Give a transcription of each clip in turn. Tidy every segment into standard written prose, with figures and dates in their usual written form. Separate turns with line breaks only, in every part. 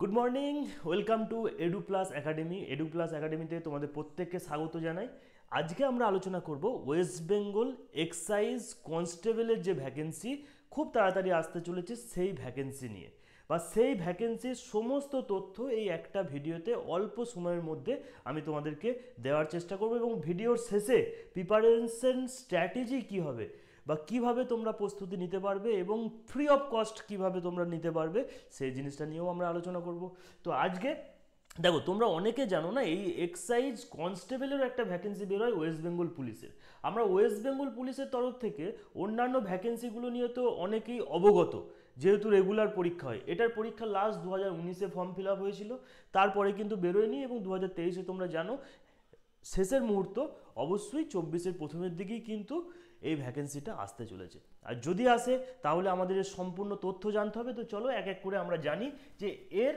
Good morning, welcome to edu plus academy. Edu plus একাডেমিতে তোমাদের প্রত্যেককে স্বাগত জানাই। আজকে আমরা আলোচনা করব ওয়েস্ট বেঙ্গল এক্সাইজ কনস্টেবলের যে ভ্যাকেন্সি খুব তাড়াতাড়ি আসতে চলেছে সেই ভ্যাকেন্সি নিয়ে, বা সেই ভ্যাকেন্সির সমস্ত তথ্য এই একটা ভিডিওতে অল্প সময়ের মধ্যে আমি তোমাদেরকে দেওয়ার চেষ্টা করব। এবং ভিডিওর শেষে প্রিপারেশন স্ট্র্যাটেজি কী হবে বা কিভাবে তোমরা প্রস্তুতি নিতে পারবে এবং ফ্রি অফ কস্ট কিভাবে তোমরা নিতে পারবে সেই জিনিসটা নিয়েও আমরা আলোচনা করব। তো আজকে দেখো, তোমরা অনেকে জানো না, এই এক্সাইজ কনস্টেবলেরও একটা ভ্যাকেন্সি বেরোয় ওয়েস্ট বেঙ্গল পুলিশের। আমরা ওয়েস্ট বেঙ্গল পুলিশের তরফ থেকে অন্যান্য ভ্যাকেন্সিগুলো নিয়ে তো অনেকেই অবগত, যেহেতু রেগুলার পরীক্ষা হয়। এটার পরীক্ষা লাস্ট 2019-এ ফর্ম ফিল আপ হয়েছিল, তারপরে কিন্তু বেরোয়নি, এবং 2023-এ তোমরা জানো শেষের মুহূর্ত, অবশ্যই 24-এর প্রথমের দিকেই কিন্তু এই ভ্যাকেন্সিটা আসতে চলেছে। আর যদি আসে তাহলে আমাদের এর সম্পূর্ণ তথ্য জানতে হবে। তো চলো এক এক করে আমরা জানি যে এর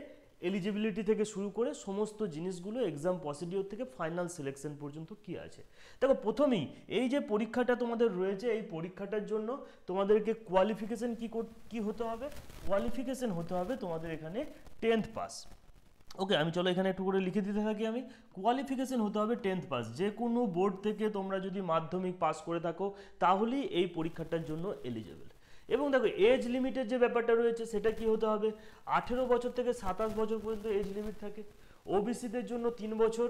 এলিজিবিলিটি থেকে শুরু করে সমস্ত জিনিসগুলো, এক্সাম প্রসিডিওর থেকে ফাইনাল সিলেকশন পর্যন্ত কি আছে। দেখো, প্রথমেই এই যে পরীক্ষাটা তোমাদের রয়েছে, এই পরীক্ষাটার জন্য তোমাদেরকে কোয়ালিফিকেশন কি হতে হবে? কোয়ালিফিকেশন হতে হবে তোমাদের এখানে 10th পাস। ওকে, আমি চলো এখানে একটু করে লিখে দিতে থাকি। আমি কোয়ালিফিকেশন হতে হবে 10th পাস। যে কোনো বোর্ড থেকে তোমরা যদি মাধ্যমিক পাস করে থাকো তাহলেই এই পরীক্ষাটার জন্য এলিজেবল। এবং দেখো, এজ লিমিটের যে ব্যাপারটা রয়েছে সেটা কি হতে হবে? 18 বছর থেকে 27 বছর পর্যন্ত এজ লিমিট থাকে। ওবিসিদের জন্য 3 বছর।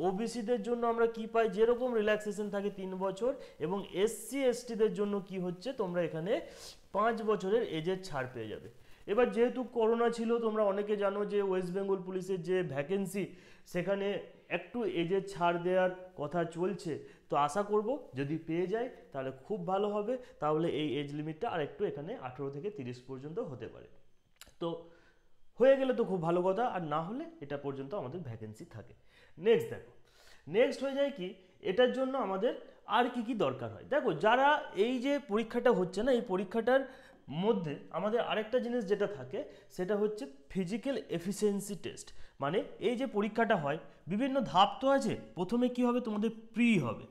ওবিসিদের জন্য আমরা কি পাই? যেরকম রিল্যাক্সেশন থাকে 3 বছর। এবং এসসি এসটিদের জন্য কি হচ্ছে, তোমরা এখানে 5 বছরের এজের ছাড় পেয়ে যাবে। এবার যেহেতু করোনা ছিল, তোমরা অনেকে জানো যে ওয়েস্ট বেঙ্গল পুলিশের যে ভ্যাকেন্সি সেখানে একটু এজের ছাড় দেওয়ার কথা চলছে। তো আশা করব যদি পেয়ে যায় তাহলে খুব ভালো হবে, তাহলে এই এজ লিমিটটা আর একটু এখানে 18 থেকে 30 পর্যন্ত হতে পারে। তো হয়ে গেলে তো খুব ভালো কথা, আর না হলে এটা পর্যন্ত আমাদের ভ্যাকেন্সি থাকে। নেক্সট দেখো, নেক্সট হয়ে যায় কি, এটার জন্য আমাদের আর কি কি দরকার হয়। দেখো, যারা এই যে পরীক্ষাটা হচ্ছে না, এই পরীক্ষাটার মধ্যে আমাদের আরেকটা জিনিস যেটা থাকে সেটা হচ্ছে ফিজিক্যাল এফিসিয়েন্সি টেস্ট। মানে এই যে পরীক্ষাটা হয়, বিভিন্ন ধাপ তো আছে। প্রথমে কি হবে, তোমাদের প্রি হবে।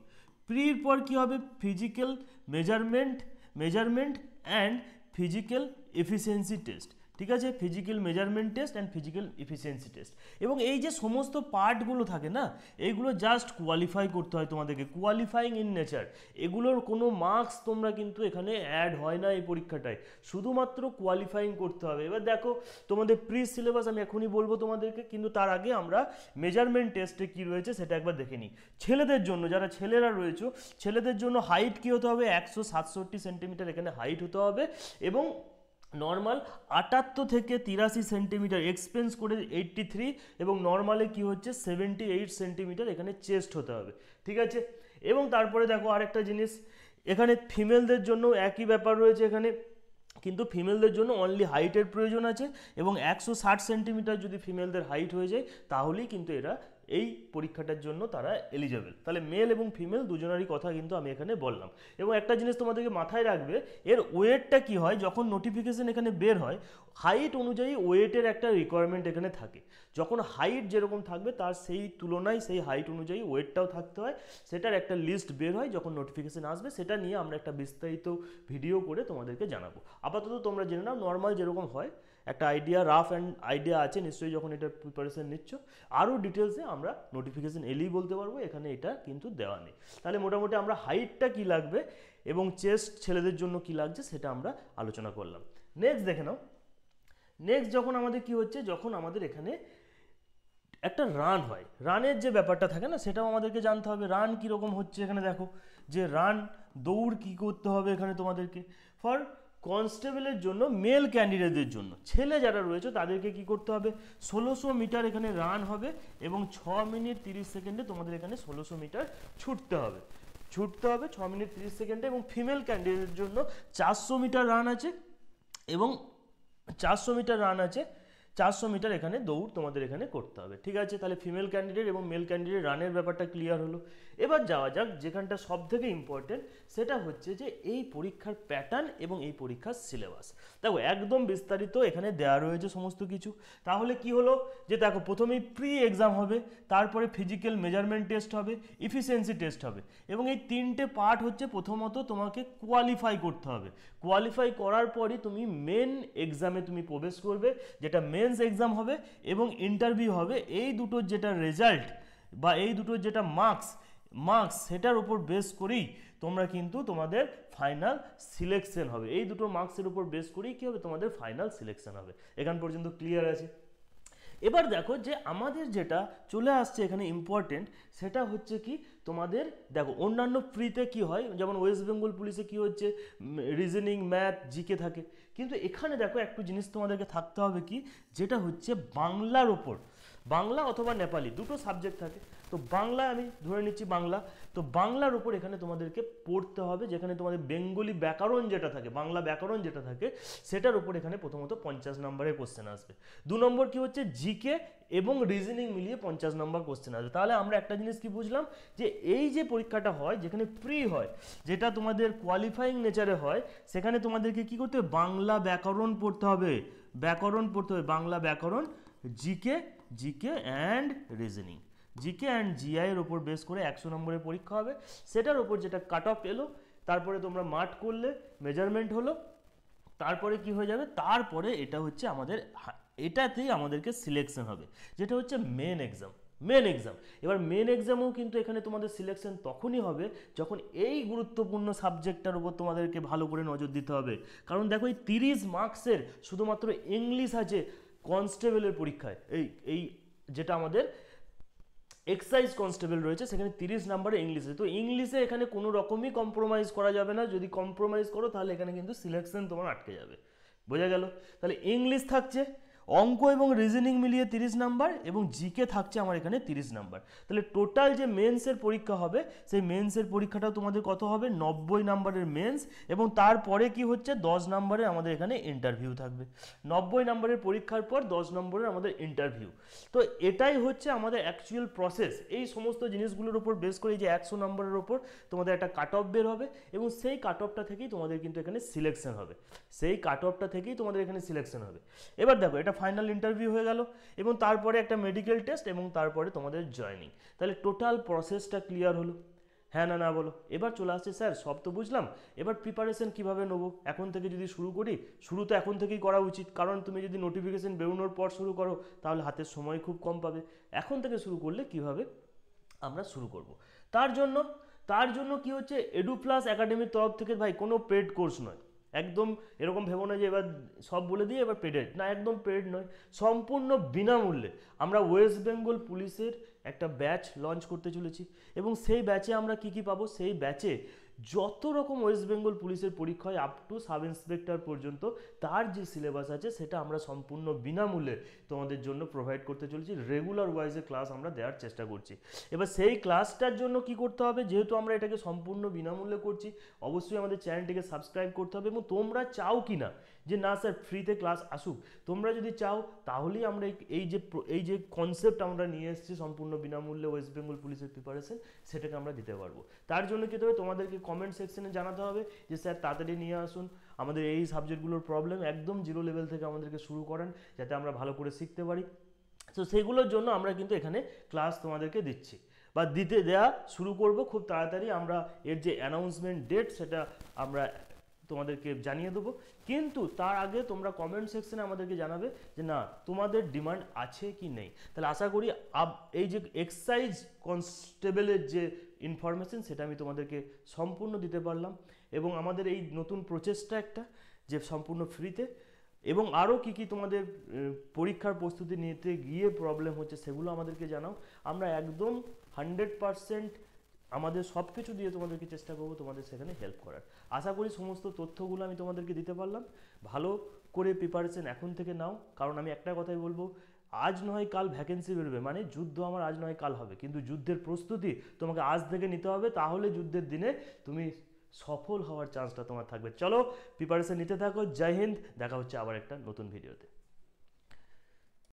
প্রির পর কি হবে? Physical measurement and physical efficiency test. ঠিক আছে, physical measurement test and physical efficiency test. এবং এই যে সমস্ত পার্টগুলো থাকে না, এইগুলো জাস্ট কোয়ালিফাই করতে হয় তোমাদেরকে, কোয়ালিফাইং ইন নেচার। এগুলোর কোনো মার্কস তোমরা কিন্তু এখানে অ্যাড হয় না এই পরীক্ষাটায়, শুধুমাত্র কোয়ালিফাইং করতে হবে। এবার দেখো, তোমাদের প্রি সিলেবাস আমি এখনই বলবো তোমাদেরকে, কিন্তু তার আগে আমরা মেজারমেন্ট টেস্টে কি রয়েছে সেটা একবার দেখে নিই। ছেলেদের জন্য, যারা ছেলেরা রয়েছে, ছেলেদের জন্য হাইট কি হতে হবে? 167 সেন্টিমিটার এখানে হাইট হতে হবে। এবং নর্মাল 78 থেকে 83 সেন্টিমিটার, এক্সপেন্স করে 83, এবং নর্মালে কি হচ্ছে 78 সেন্টিমিটার এখানে চেস্ট হতে হবে। ঠিক আছে, এবং তারপরে দেখো আরেকটা জিনিস, এখানে ফিমেলদের জন্য একই ব্যাপার রয়েছে এখানে, কিন্তু ফিমেলদের জন্য অনলি হাইটের প্রয়োজন আছে। এবং 160 সেন্টিমিটার যদি ফিমেলদের হাইট হয়ে যায় তাহলেই কিন্তু এরা এই পরীক্ষাটার জন্য তারা এলিজেবল। তাহলে মেল এবং ফিমেল দুজনেরই কথা কিন্তু আমি এখানে বললাম। এবং একটা জিনিস তোমাদেরকে মাথায় রাখবে, এর ওয়েটটা কি হয়, যখন নোটিফিকেশন এখানে বের হয় হাইট অনুযায়ী ওয়েটের একটা রিকোয়ারমেন্ট এখানে থাকে। যখন হাইট যেরকম থাকবে তার সেই তুলনায় সেই হাইট অনুযায়ী ওয়েটটাও থাকতে হয়। সেটার একটা লিস্ট বের হয় যখন নোটিফিকেশন আসবে, সেটা নিয়ে আমরা একটা বিস্তারিত ভিডিও করে তোমাদেরকে জানাবো। আপাতত তোমরা জেনে নাও নর্মাল যেরকম হয় একটা আইডিয়া, রাফ অ্যান্ড আইডিয়া আছে নিশ্চয়ই যখন এটা প্রিপারেশন নিচ্ছ। আরও ডিটেলসে আমরা নোটিফিকেশন এলেই বলতে পারবো, এখানে এটা কিন্তু দেওয়া নেই। তাহলে মোটামুটি আমরা হাইটটা কি লাগবে এবং চেস্ট ছেলেদের জন্য কি লাগছে সেটা আমরা আলোচনা করলাম। নেক্সট দেখে নাও, নেক্সট যখন আমাদের কি হচ্ছে, যখন আমাদের এখানে একটা রান হয়, রানের যে ব্যাপারটা থাকে না সেটাও আমাদেরকে জানতে হবে। রান কীরকম হচ্ছে এখানে দেখো, যে রান দৌড় কি করতে হবে এখানে তোমাদেরকে। ফর কনস্টেবলের জন্য মেল ক্যান্ডিডেটদের জন্য, ছেলে যারা রয়েছে তাদেরকে কি করতে হবে, 1600 মিটার এখানে রান হবে, এবং 6 মিনিট 30 সেকেন্ডে তোমাদের এখানে 1600 মিটার ছুটতে হবে 6 মিনিট 30 সেকেন্ডে। এবং ফিমেল ক্যান্ডিডেটের জন্য 400 মিটার রান আছে, এবং 400 মিটার রান আছে, 400 মিটার এখানে দৌড় তোমাদের এখানে করতে হবে। ঠিক আছে, তাহলে ফিমেল ক্যান্ডিডেট এবং মেল ক্যান্ডিডেট রানের ব্যাপারটা ক্লিয়ার হলো। এবার যাওয়া যাক যেখানটা সব থেকে ইম্পর্টেন্ট, সেটা হচ্ছে যে এই পরীক্ষার প্যাটার্ন এবং এই পরীক্ষার সিলেবাস। দেখো, একদম বিস্তারিত এখানে দেওয়া রয়েছে সমস্ত কিছু। তাহলে কি হলো, যে দেখো প্রথমেই প্রি এক্সাম হবে, তারপরে ফিজিক্যাল মেজারমেন্ট টেস্ট হবে, ইফিসিয়েন্সি টেস্ট হবে, এবং এই 3টে পার্ট হচ্ছে প্রথমত তোমাকে কোয়ালিফাই করতে হবে। কোয়ালিফাই করার পরই তুমি মেন এক্সামে তুমি প্রবেশ করবে, যেটা মেন্স মেন্স এক্সাম হবে এবং ইন্টারভিউ হবে, এই দুটোর যেটা রেজাল্ট বা এই দুটোর যেটা মার্কস সেটার উপর বেস করেই তোমরা কিন্তু তোমাদের ফাইনাল সিলেকশন হবে। এই দুটো মার্কসের উপর বেস করেই কী হবে, তোমাদের ফাইনাল সিলেকশন হবে। এখান পর্যন্ত ক্লিয়ার আছে? এবার দেখো যে আমাদের যেটা চলে আসছে এখানে ইম্পর্টেন্ট, সেটা হচ্ছে কি তোমাদের দেখো অন্যান্য ফ্রিতে কি হয়, যেমন ওয়েস্ট বেঙ্গল পুলিশে কি হচ্ছে রিজনিং, ম্যাথ, জিকে থাকে, কিন্তু এখানে দেখো একটু জিনিস তোমাদেরকে থাকতে হবে কি, যেটা হচ্ছে বাংলার ওপর, বাংলা অথবা নেপালি দুটো সাবজেক্ট থাকে। তো বাংলা আমি ধরে নিচ্ছি বাংলা, তো বাংলার উপর এখানে তোমাদেরকে পড়তে হবে, যেখানে তোমাদের বেঙ্গলি ব্যাকরণ যেটা থাকে, বাংলা ব্যাকরণ যেটা থাকে সেটার উপর এখানে প্রথমত 50 নম্বরের কোশ্চেন আসবে। 2 নম্বর কি হচ্ছে জিকে এবং রিজনিং মিলিয়ে 50 নম্বর কোশ্চেন আসবে। তাহলে আমরা একটা জিনিস কি বুঝলাম, যে এই যে পরীক্ষাটা হয় যেখানে প্রি হয়, যেটা তোমাদের কোয়ালিফাইং নেচারে হয়, সেখানে তোমাদেরকে কি করতে হবে, বাংলা ব্যাকরণ পড়তে হবে, বাংলা ব্যাকরণ, GK and reasoning, GK and GI এর উপর বেস করে 100 নম্বরের পরীক্ষা হবে। সেটার উপর যেটা কাট অফ এলো, তারপরে তোমরা মার্ক করলে, মেজারমেন্ট হলো, তারপরে কি হয়ে যাবে, তারপরে এটা হচ্ছে আমাদের, এটাতেই আমাদেরকে সিলেকশন হবে, যেটা হচ্ছে মেন এক্সাম। এবার মেন এক্সামেও কিন্তু এখানে তোমাদের সিলেকশন তখনই হবে যখন এই গুরুত্বপূর্ণ সাবজেক্টটার উপর তোমাদেরকে ভালো করে নজর দিতে হবে। কারণ দেখো এই 30 মার্কসের শুধুমাত্র ইংলিশ আছে কনস্টেবলের পরীক্ষায়, এই যেটা আমাদের এক্সাইজ কনস্টেবল রয়েছে সেখানে 30 নম্বরে ইংলিশে, তো ইংলিশে এখানে কোনো রকমই কম্প্রোমাইজ করা যাবে না। যদি কম্প্রোমাইজ করো তাহলে এখানে কিন্তু সিলেকশন তোমার আটকে যাবে। বোঝা গেল? তাহলে ইংলিশ থাকছে, অঙ্ক এবং রিজনিং মিলিয়ে 30 নাম্বার, এবং জিকে থাকছে আমার এখানে 30 নাম্বার। তাহলে টোটাল যে মেন্সের পরীক্ষা হবে, সেই মেন্সের পরীক্ষাটাও তোমাদের কত হবে, 90 নাম্বারের মেন্স, এবং তারপরে কি হচ্ছে 10 নম্বরে আমাদের এখানে ইন্টারভিউ থাকবে। 90 নম্বরের পরীক্ষার পর 10 নম্বরের আমাদের ইন্টারভিউ। তো এটাই হচ্ছে আমাদের অ্যাকচুয়াল প্রসেস। এই সমস্ত জিনিসগুলোর উপর বেস করে যে 100 নম্বরের উপর তোমাদের একটা কাট অফ বের হবে, এবং সেই কাট অফটা থেকেই তোমাদের কিন্তু এখানে সিলেকশন হবে, এবার দেখো এটা ফাইনাল ইন্টারভিউ হয়ে গেল, এবং তারপরে একটা মেডিকেল টেস্ট, এবং তারপরে তোমাদের জয়েনিং। তাহলে টোটাল প্রসেসটা ক্লিয়ার হলো? হ্যাঁ না বলো? এবার চলে আসছে স্যার সব তো বুঝলাম, এবার প্রিপারেশন কিভাবে নেবো, এখন থেকে যদি শুরু করি, শুরু তো এখন থেকেই করা উচিত, কারণ তুমি যদি নোটিফিকেশন বেরোনোর পর শুরু করো তাহলে হাতের সময় খুব কম পাবে। এখন থেকে শুরু করলে কিভাবে আমরা শুরু করব, তার জন্য কি হচ্ছে, এডু প্লাস একাডেমির তরফ থেকে ভাই কোনো পেড কোর্স নয়, একদম এরকম ভেবো না যে এবার সব বলে দিয়ে এবার পেডেড না, একদম পেড নয়, সম্পূর্ণ বিনামূল্যে আমরা ওয়েস্ট বেঙ্গল পুলিশের একটা ব্যাচ লঞ্চ করতে চলেছি। এবং সেই ব্যাচে আমরা কি পাবো, সেই ব্যাচে যত রকম ওয়েস্ট বেঙ্গল পুলিশের পরীক্ষা হয় আপ টু সাব ইন্সপেক্টর পর্যন্ত তার যে সিলেবাস আছে সেটা আমরা সম্পূর্ণ বিনামূল্যে তোমাদের জন্য প্রোভাইড করতে চলেছি। রেগুলার ওয়াইজে ক্লাস আমরা দেওয়ার চেষ্টা করছি। এবার সেই ক্লাসটার জন্য কি করতে হবে, যেহেতু আমরা এটাকে সম্পূর্ণ বিনামূল্যে করছি, অবশ্যই আমাদের চ্যানেলটিকে সাবস্ক্রাইব করতে হবে। এবং তোমরা চাও কি না যে না স্যার ফ্রিতে ক্লাস আসুক, তোমরা যদি চাও তাহলেই আমরা এই যে কনসেপ্ট আমরা নিয়ে এসেছি সম্পূর্ণ বিনামূল্যে ওয়েস্ট বেঙ্গল পুলিশের প্রিপারেশন, সেটাকে আমরা দিতে পারবো। তার জন্য কি হবে, তোমাদেরকে কমেন্ট সেকশনে জানাতে হবে যে স্যার তাড়াতাড়ি নিয়ে আসুন, আমাদের এই সাবজেক্টগুলোর প্রবলেম, একদম জিরো লেভেল থেকে আমাদেরকে শুরু করান যাতে আমরা ভালো করে শিখতে পারি। তো সেগুলোর জন্য আমরা কিন্তু এখানে ক্লাস তোমাদেরকে দিচ্ছি বা দেওয়া শুরু করব খুব তাড়াতাড়ি। আমরা এর যে অ্যানাউন্সমেন্ট ডেট সেটা আমরা তোমাদেরকে জানিয়ে দেবো, কিন্তু তার আগে তোমরা কমেন্ট সেকশনে আমাদেরকে জানাবে যে না তোমাদের ডিমান্ড আছে কি নেই। তাহলে আশা করি এই যে এক্সাইজ কনস্টেবলের যে ইনফরমেশন সেটা আমি তোমাদেরকে সম্পূর্ণ দিতে পারলাম, এবং আমাদের এই নতুন প্রচেষ্টা একটা যে সম্পূর্ণ ফ্রিতে, এবং আরও কি তোমাদের পরীক্ষার প্রস্তুতি নিতে গিয়ে প্রবলেম হচ্ছে সেগুলো আমাদেরকে জানাও, আমরা একদম 100% আমাদের সব কিছু দিয়ে তোমাদেরকে চেষ্টা করবো তোমাদের সেখানে হেল্প করার। আশা করি সমস্ত তথ্যগুলো আমি তোমাদেরকে দিতে পারলাম। ভালো করে প্রিপারেশন এখন থেকে নাও, কারণ আমি একটা কথাই বলবো, আজ নয় কাল ভ্যাকেন্সি বেরোবে, মানে যুদ্ধ আমার আজ নয় কাল হবে, কিন্তু যুদ্ধের প্রস্তুতি তোমাকে আজ থেকে নিতে হবে, তাহলে যুদ্ধের দিনে তুমি সফল হওয়ার চান্সটা তোমার থাকবে। চলো প্রিপারেশন নিতে থাকো। জয় হিন্দ, দেখা হচ্ছে আবার একটা নতুন ভিডিওতে।